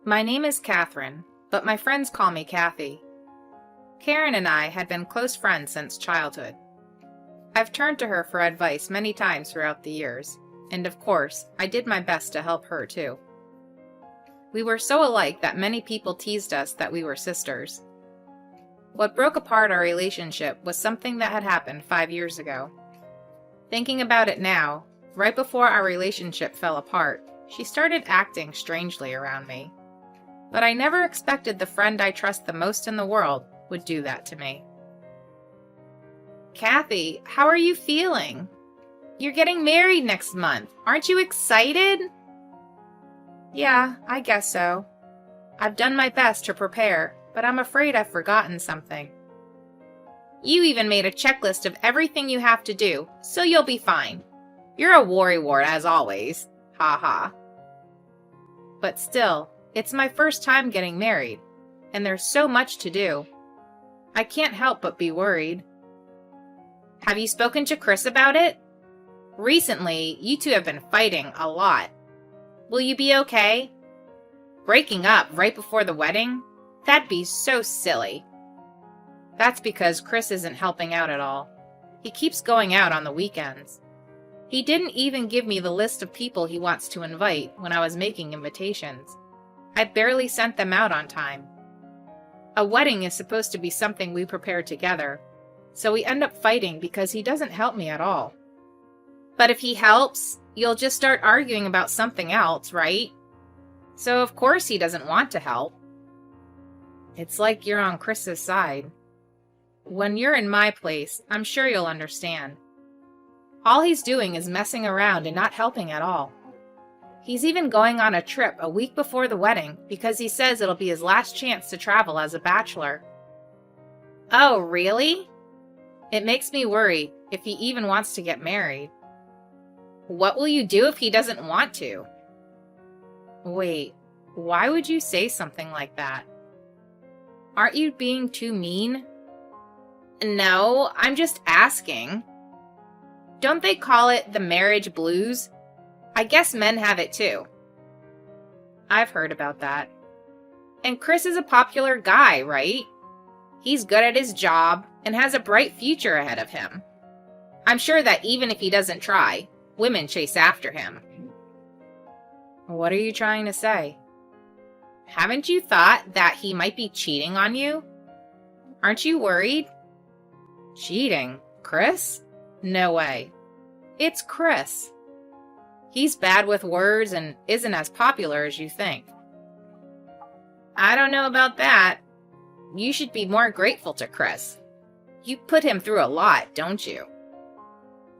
My name is Catherine, but my friends call me Kathy. Karen and I had been close friends since childhood. I've turned to her for advice many times throughout the years, and of course, I did my best to help her too. We were so alike that many people teased us that we were sisters. What broke apart our relationship was something that had happened 5 years ago. Thinking about it now, right before our relationship fell apart, she started acting strangely around me. But I never expected the friend I trust the most in the world would do that to me. Kathy, how are you feeling? You're getting married next month. Aren't you excited? Yeah, I guess so. I've done my best to prepare, but I'm afraid I've forgotten something. You even made a checklist of everything you have to do, so you'll be fine. You're a worrywart as always. Ha ha. But still, it's my first time getting married, and there's so much to do. I can't help but be worried. Have you spoken to Chris about it? Recently, you two have been fighting a lot. Will you be okay? Breaking up right before the wedding? That'd be so silly. That's because Chris isn't helping out at all. He keeps going out on the weekends. He didn't even give me the list of people he wants to invite when I was making invitations. I barely sent them out on time. A wedding is supposed to be something we prepare together, so we end up fighting because he doesn't help me at all. But if he helps, you'll just start arguing about something else, right? So of course he doesn't want to help. It's like you're on Chris's side. When you're in my place, I'm sure you'll understand. All he's doing is messing around and not helping at all. He's even going on a trip a week before the wedding because he says it'll be his last chance to travel as a bachelor. Oh, really? It makes me worry if he even wants to get married. What will you do if he doesn't want to? Wait, why would you say something like that? Aren't you being too mean? No, I'm just asking. Don't they call it the marriage blues? I guess men have it too. I've heard about that. And Chris is a popular guy, right? He's good at his job and has a bright future ahead of him. I'm sure that even if he doesn't try, women chase after him. What are you trying to say? Haven't you thought that he might be cheating on you? Aren't you worried? Cheating? Chris? No way. It's Chris. He's bad with words and isn't as popular as you think. I don't know about that. You should be more grateful to Chris. You put him through a lot, don't you?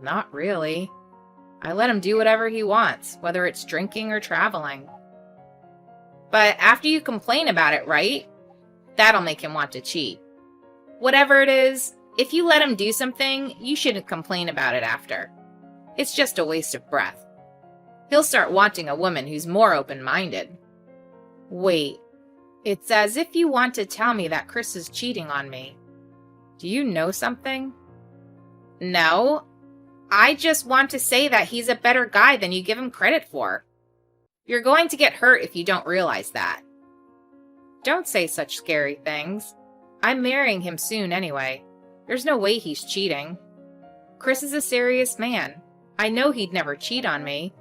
Not really. I let him do whatever he wants, whether it's drinking or traveling. But after you complain about it, right? That'll make him want to cheat. Whatever it is, if you let him do something, you shouldn't complain about it after. It's just a waste of breath. He'll start wanting a woman who's more open-minded. Wait, it's as if you want to tell me that Chris is cheating on me. Do you know something? No, I just want to say that he's a better guy than you give him credit for. You're going to get hurt if you don't realize that. Don't say such scary things. I'm marrying him soon anyway. There's no way he's cheating. Chris is a serious man. I know he'd never cheat on me.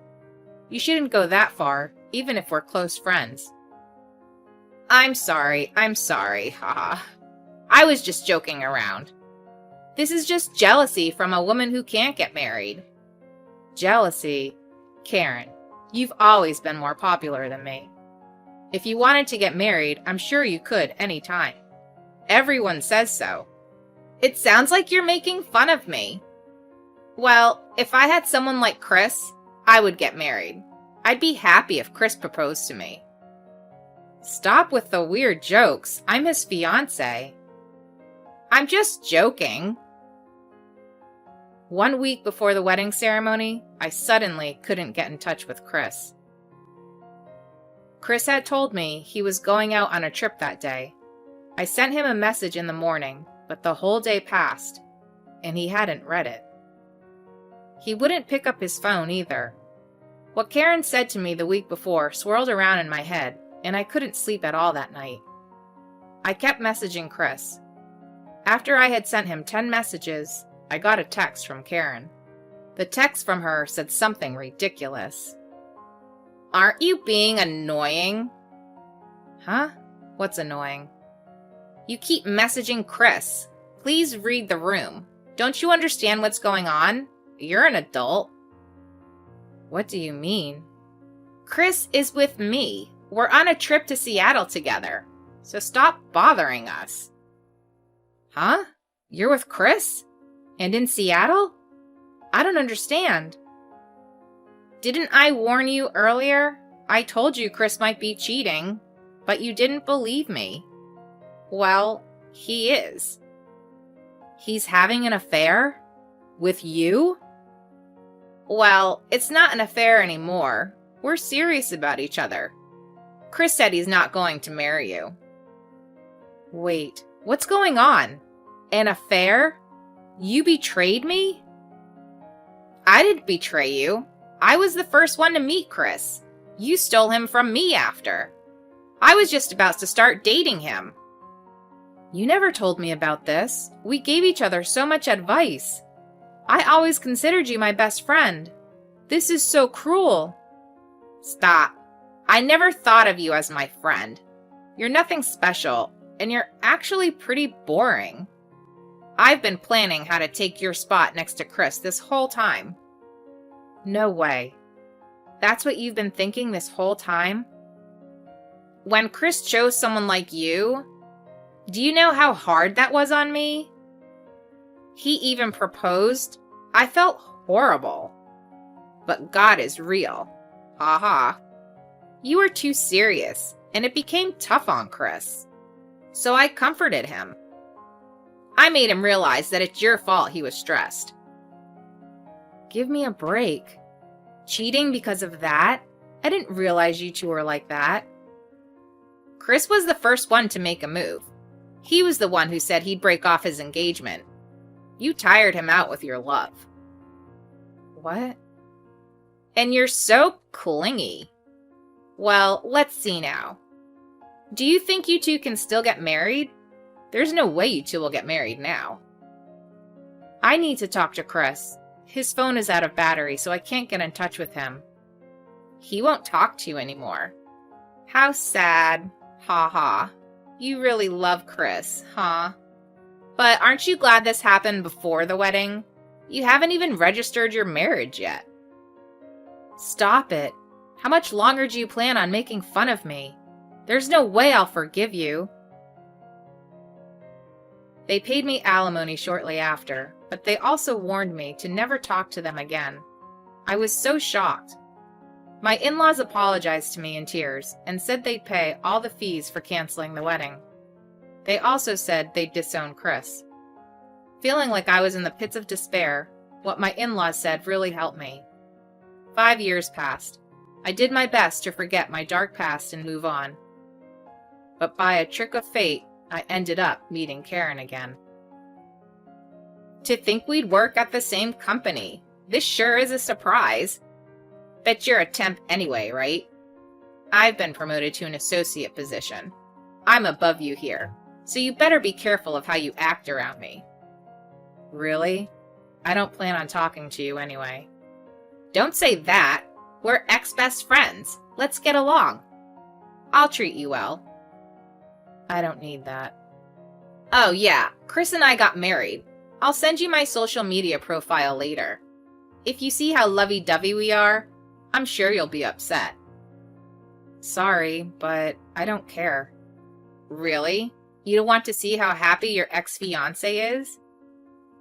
You shouldn't go that far, even if we're close friends. I'm sorry, haha. I was just joking around. This is just jealousy from a woman who can't get married. Jealousy? Karen, you've always been more popular than me. If you wanted to get married, I'm sure you could any time. Everyone says so. It sounds like you're making fun of me. Well, if I had someone like Chris, I would get married. I'd be happy if Chris proposed to me. Stop with the weird jokes. I'm his fiancé. I'm just joking. 1 week before the wedding ceremony, I suddenly couldn't get in touch with Chris. Chris had told me he was going out on a trip that day. I sent him a message in the morning, but the whole day passed, and he hadn't read it. He wouldn't pick up his phone either. What Karen said to me the week before swirled around in my head, and I couldn't sleep at all that night. I kept messaging Chris. After I had sent him 10 messages, I got a text from Karen. The text from her said something ridiculous. "Aren't you being annoying?" Huh? What's annoying? "You keep messaging Chris. Please read the room. Don't you understand what's going on? You're an adult." What do you mean? "Chris is with me. We're on a trip to Seattle together. So stop bothering us." Huh? You're with Chris? And in Seattle? I don't understand. Didn't I warn you earlier? I told you Chris might be cheating, but you didn't believe me. Well, he is. He's having an affair? With you? Well, it's not an affair anymore. We're serious about each other. Chris said he's not going to marry you. Wait, what's going on? An affair? You betrayed me? I didn't betray you. I was the first one to meet Chris. You stole him from me after. I was just about to start dating him. You never told me about this. We gave each other so much advice. I always considered you my best friend. This is so cruel. Stop. I never thought of you as my friend. You're nothing special, and you're actually pretty boring. I've been planning how to take your spot next to Chris this whole time. No way. That's what you've been thinking this whole time? When Chris chose someone like you, do you know how hard that was on me? He even proposed. I felt horrible. But God is real. Ha ha. You were too serious, and it became tough on Chris. So I comforted him. I made him realize that it's your fault he was stressed. Give me a break. Cheating because of that? I didn't realize you two were like that. Chris was the first one to make a move. He was the one who said he'd break off his engagement. You tired him out with your love. What? And you're so clingy. Well, let's see now. Do you think you two can still get married? There's no way you two will get married now. I need to talk to Chris. His phone is out of battery, so I can't get in touch with him. He won't talk to you anymore. How sad. Ha ha. You really love Chris, huh? But aren't you glad this happened before the wedding? You haven't even registered your marriage yet. Stop it. How much longer do you plan on making fun of me? There's no way I'll forgive you. They paid me alimony shortly after, but they also warned me to never talk to them again. I was so shocked. My in-laws apologized to me in tears and said they'd pay all the fees for canceling the wedding. They also said they'd disown Chris. Feeling like I was in the pits of despair, what my in-laws said really helped me. 5 years passed. I did my best to forget my dark past and move on. But by a trick of fate, I ended up meeting Karen again. To think we'd work at the same company. This sure is a surprise. Bet you're a temp anyway, right? I've been promoted to an associate position. I'm above you here, so you better be careful of how you act around me. Really? I don't plan on talking to you anyway. Don't say that. We're ex-best friends. Let's get along. I'll treat you well. I don't need that. Oh yeah, Chris and I got married. I'll send you my social media profile later. If you see how lovey-dovey we are, I'm sure you'll be upset. Sorry, but I don't care. Really? You don't want to see how happy your ex-fiancé is?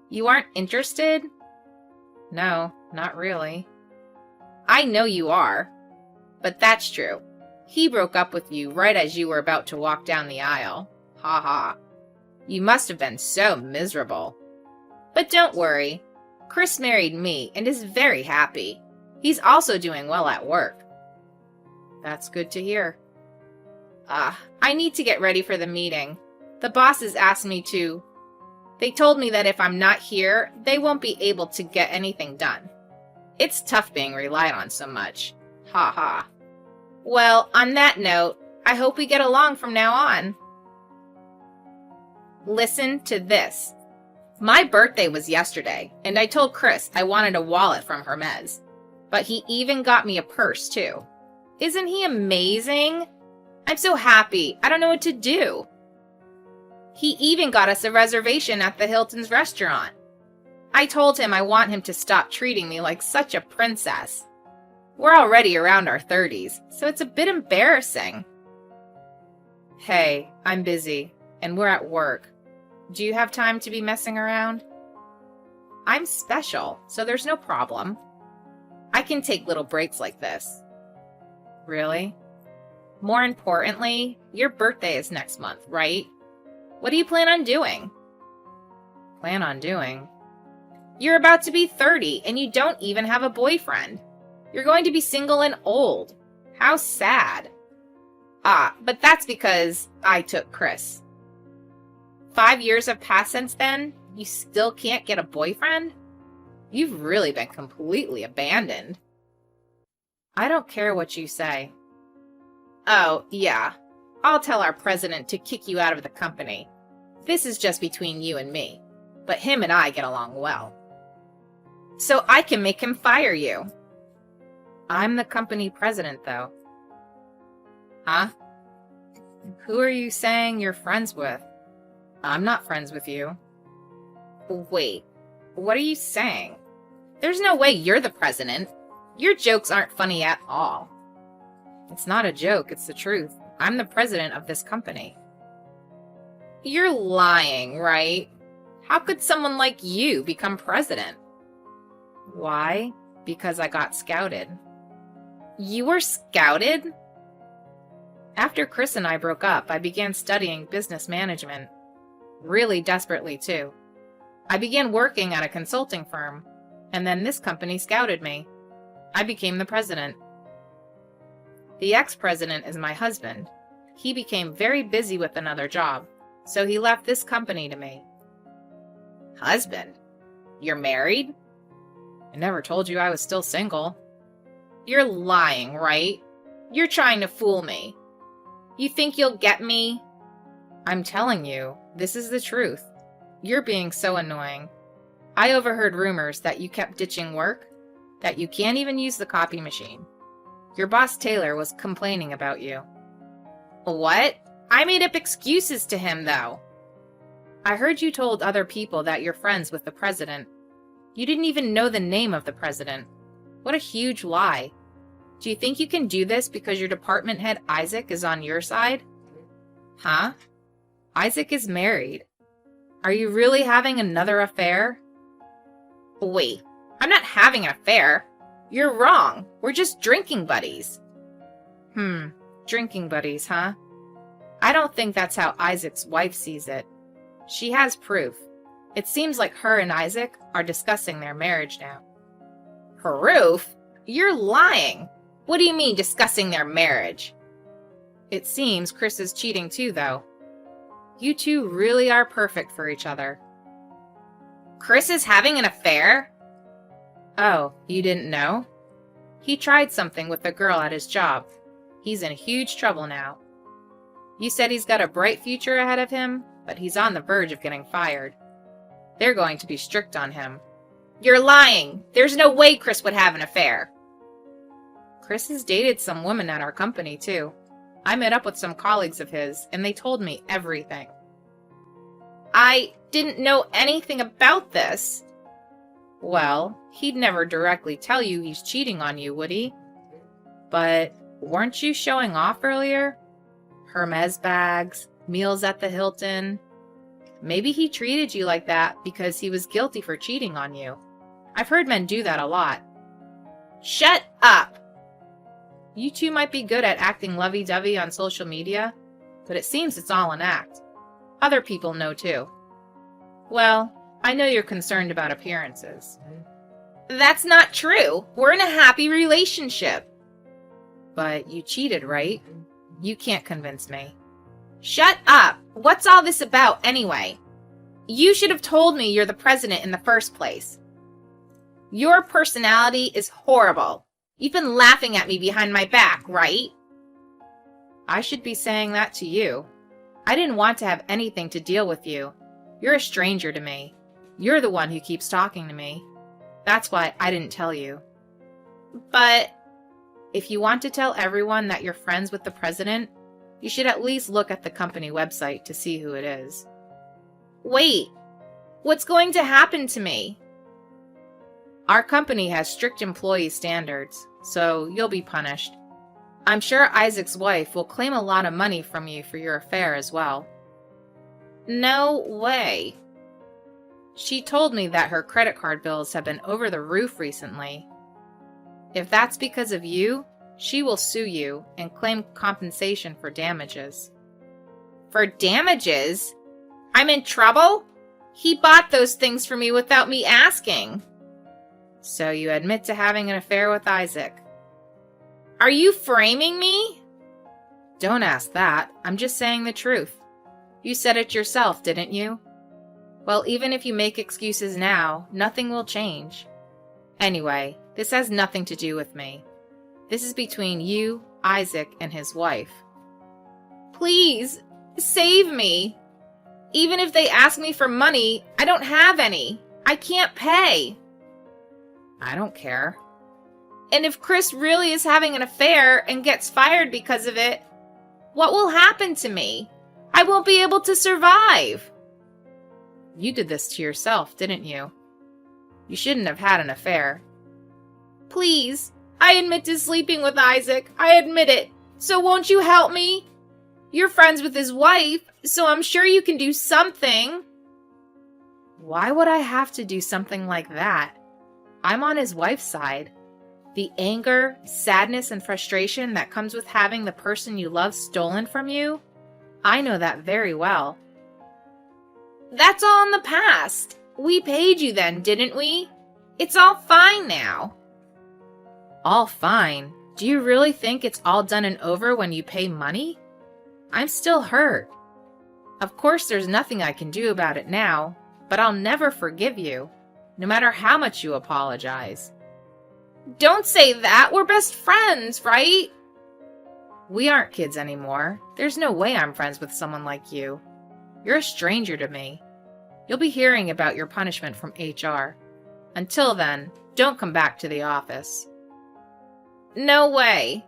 You aren't interested? No, not really. I know you are. But that's true. He broke up with you right as you were about to walk down the aisle. Ha ha. You must have been so miserable. But don't worry. Chris married me and is very happy. He's also doing well at work. That's good to hear. I need to get ready for the meeting. The bosses asked me to. They told me that if I'm not here, they won't be able to get anything done. It's tough being relied on so much. Ha ha. Well, on that note, I hope we get along from now on. Listen to this. My birthday was yesterday, and I told Chris I wanted a wallet from Hermes. But he even got me a purse, too. Isn't he amazing? I'm so happy. I don't know what to do. He even got us a reservation at the Hilton's restaurant. I told him I want him to stop treating me like such a princess. We're already around our 30s, so it's a bit embarrassing. Hey, I'm busy, and we're at work. Do you have time to be messing around? I'm special, so there's no problem. I can take little breaks like this. Really? More importantly, your birthday is next month, right? What do you plan on doing? Plan on doing? You're about to be 30 and you don't even have a boyfriend. You're going to be single and old. How sad. But that's because I took Chris. 5 years have passed since then? You still can't get a boyfriend? You've really been completely abandoned. I don't care what you say. Oh, yeah. I'll tell our president to kick you out of the company. This is just between you and me, but him and I get along well. So I can make him fire you. I'm the company president, though. Huh? Who are you saying you're friends with? I'm not friends with you. Wait, what are you saying? There's no way you're the president. Your jokes aren't funny at all. It's not a joke, it's the truth. I'm the president of this company. You're lying, right? How could someone like you become president? Why? Because I got scouted. You were scouted? After Chris and I broke up, I began studying business management. Really desperately, too. I began working at a consulting firm, and then this company scouted me. I became the president. The ex-president is my husband. He became very busy with another job, so he left this company to me. Husband? You're married? I never told you I was still single. You're lying, right? You're trying to fool me. You think you'll get me? I'm telling you, this is the truth. You're being so annoying. I overheard rumors that you kept ditching work, that you can't even use the copy machine. Your boss Taylor was complaining about you. What? I made up excuses to him, though. I heard you told other people that you're friends with the president. You didn't even know the name of the president. What a huge lie. Do you think you can do this because your department head Isaac is on your side? Huh? Isaac is married. Are you really having another affair? Wait, I'm not having an affair. You're wrong. We're just drinking buddies. Drinking buddies, huh? I don't think that's how Isaac's wife sees it. She has proof. It seems like her and Isaac are discussing their marriage now. Proof? You're lying. What do you mean discussing their marriage? It seems Chris is cheating too, though. You two really are perfect for each other. Chris is having an affair? Oh, you didn't know? He tried something with a girl at his job. He's in huge trouble now. You said he's got a bright future ahead of him, but he's on the verge of getting fired. They're going to be strict on him. You're lying! There's no way Chris would have an affair. Chris has dated some women at our company, too. I met up with some colleagues of his, and they told me everything. I didn't know anything about this. Well, he'd never directly tell you he's cheating on you, would he? But weren't you showing off earlier? Hermes bags, meals at the Hilton. Maybe he treated you like that because he was guilty for cheating on you. I've heard men do that a lot. Shut up! You two might be good at acting lovey-dovey on social media, but it seems it's all an act. Other people know too. Well, I know you're concerned about appearances. That's not true. We're in a happy relationship. But you cheated, right? You can't convince me. Shut up! What's all this about anyway? You should have told me you're the president in the first place. Your personality is horrible. You've been laughing at me behind my back, right? I should be saying that to you. I didn't want to have anything to deal with you. You're a stranger to me. You're the one who keeps talking to me. That's why I didn't tell you. But if you want to tell everyone that you're friends with the president, you should at least look at the company website to see who it is. Wait, what's going to happen to me? Our company has strict employee standards, so you'll be punished. I'm sure Isaac's wife will claim a lot of money from you for your affair as well. No way. She told me that her credit card bills have been over the roof recently. If that's because of you, she will sue you and claim compensation for damages. For damages? I'm in trouble? He bought those things for me without me asking. So you admit to having an affair with Isaac. Are you framing me? Don't ask that. I'm just saying the truth. You said it yourself, didn't you? Well, even if you make excuses now, nothing will change. Anyway, this has nothing to do with me. This is between you, Isaac, and his wife. Please, save me. Even if they ask me for money, I don't have any. I can't pay. I don't care. And if Chris really is having an affair and gets fired because of it, what will happen to me? I won't be able to survive. You did this to yourself, didn't you? You shouldn't have had an affair. Please, I admit to sleeping with Isaac. I admit it. So won't you help me? You're friends with his wife, so I'm sure you can do something. Why would I have to do something like that? I'm on his wife's side. The anger, sadness, and frustration that comes with having the person you love stolen from you, I know that very well. That's all in the past. We paid you then, didn't we? It's all fine now. All fine? Do you really think it's all done and over when you pay money? I'm still hurt. Of course, there's nothing I can do about it now, but I'll never forgive you, no matter how much you apologize. Don't say that. We're best friends, right? We aren't kids anymore. There's no way I'm friends with someone like you. You're a stranger to me. You'll be hearing about your punishment from HR. Until then, don't come back to the office. No way.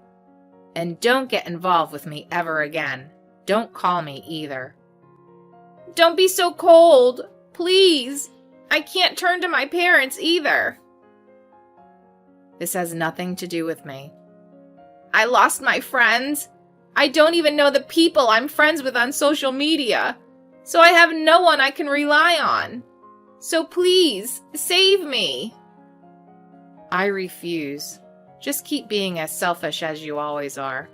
And don't get involved with me ever again. Don't call me either. Don't be so cold. Please. I can't turn to my parents either. This has nothing to do with me. I lost my friends. I don't even know the people I'm friends with on social media. So I have no one I can rely on. So please, save me. I refuse. Just keep being as selfish as you always are.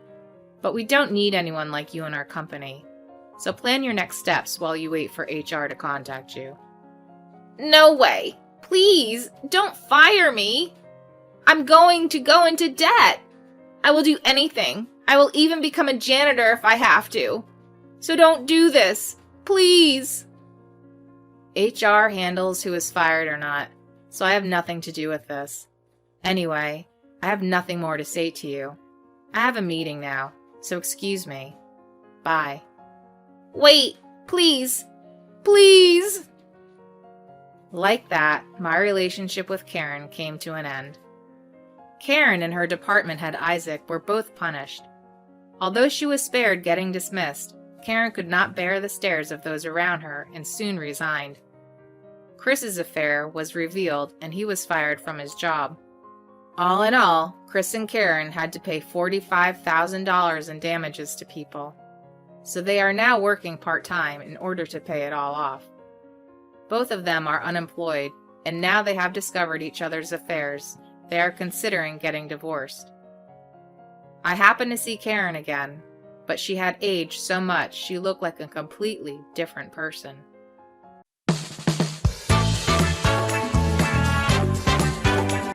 But we don't need anyone like you in our company. So plan your next steps while you wait for HR to contact you. No way. Please, don't fire me. I'm going to go into debt. I will do anything. I will even become a janitor if I have to. So don't do this. Please. HR handles who is fired or not, so I have nothing to do with this. Anyway, I have nothing more to say to you. I have a meeting now, so excuse me. Bye. Wait, please. Please. Like that, my relationship with Karen came to an end. Karen and her department head Isaac were both punished. Although she was spared getting dismissed, Karen could not bear the stares of those around her and soon resigned. Chris's affair was revealed and he was fired from his job. All in all, Chris and Karen had to pay $45,000 in damages to people. So they are now working part-time in order to pay it all off. Both of them are unemployed, and now they have discovered each other's affairs. They are considering getting divorced. I happened to see Karen again, but she had aged so much she looked like a completely different person.